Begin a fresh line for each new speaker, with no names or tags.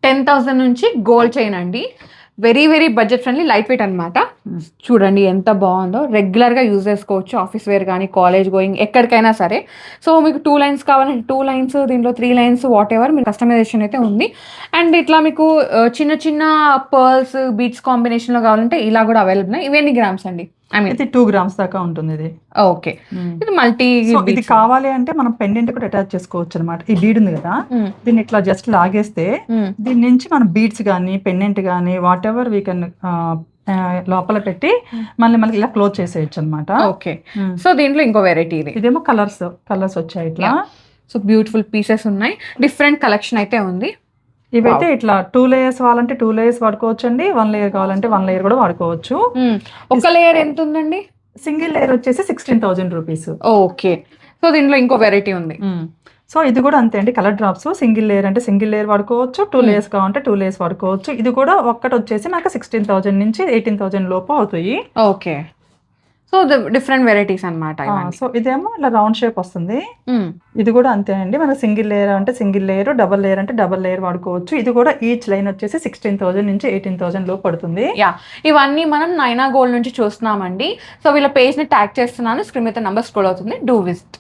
10,000 నుంచి gold chain అండి. Very very budget friendly, light weight అనమాట. చూడండి ఎంత బాగుందో. రెగ్యులర్గా యూజ్ చేసుకోవచ్చు, ఆఫీస్ వేర్ కానీ కాలేజ్ గోయింగ్ ఎక్కడికైనా సరే. సో మీకు 2 లైన్స్ కావాలంటే 2 లైన్స్, దీంట్లో 3 లైన్స్, వాట్ ఎవర్ మీకు కస్టమైజేషన్ అయితే ఉంది. అండ్ ఇట్లా మీకు చిన్న చిన్న పర్ల్స్ బీట్స్ కాంబినేషన్లో కావాలంటే ఇలా కూడా అవైలబుల్ ఉన్నాయి. ఇవన్నీ గ్రామ్స్ అండి?
ఇది 2 grams దాకా ఉంటుంది ఇది.
ఓకే, ఇది మల్టీ.
ఇది కావాలి అంటే మనం పెండెంట్ కూడా అటాచ్ చేసుకోవచ్చు అనమాట. ఈ బీడ్ ఉంది కదా, దీన్ని ఇట్లా జస్ట్ లాగేస్తే దీని నుంచి మనం బీడ్స్ కానీ పెండెంట్ కానీ వాట్ ఎవర్ వీ కెన్ లోపల పెట్టి మళ్ళీ ఇలా క్లోజ్ చేసేయచ్చు అనమాట.
ఓకే, సో దీంట్లో ఇంకో వెరైటీ ఇది.
ఇదేమో కలర్స్ వచ్చాయి ఇట్లా.
సో బ్యూటిఫుల్ పీసెస్ ఉన్నాయి, డిఫరెంట్ కలెక్షన్ అయితే ఉంది.
ఇవైతే ఇట్లా 2 layers కావాలంటే 2 layers వాడుకోవచ్చు అండి, 1 layer కావాలంటే 1 layer కూడా వాడుకోవచ్చు.
ఒక లేయర్ ఎంత ఉందండి?
సింగిల్ లేయర్ వచ్చేసి 16,000 రూపీస్.
ఓకే, సో దీంట్లో ఇంకో వెరైటీ ఉంది.
సో ఇది కూడా అంతే అండి, కలర్ డ్రాప్స్. సింగిల్ లేయర్ అంటే సింగిల్ లేయర్ వాడుకోవచ్చు, 2 layers కావాలంటే 2 layers వాడుకోవచ్చు. ఇది కూడా ఒక్కటి వచ్చేసి మనకు 16,000 నుంచి 18,000 లోపు అవుతాయి.
ఓకే, సో డిఫరెంట్ వెరైటీస్ అనమాట.
సో ఇదేమో ఇలా రౌండ్ షేప్ వస్తుంది. ఇది కూడా అంతే అండి, మనకు సింగిల్ లేయర్ అంటే సింగిల్ లేయర్, డబల్ లేయర్ అంటే డబల్ లేయర్ వాడుకోవచ్చు. ఇది కూడా ఈచ్ లైన్ వచ్చేసి 16,000 నుంచి 18,000 లోపు పడుతుంది.
ఇవన్నీ మనం నైనా గోల్డ్ నుంచి చూస్తున్నామండి. సో వీళ్ళ పేజ్ ని ట్యాగ్ చేస్తున్నాను, స్క్రీన్ మీద నంబర్ స్క్రోల్ అవుతుంది, డూ విజిట్.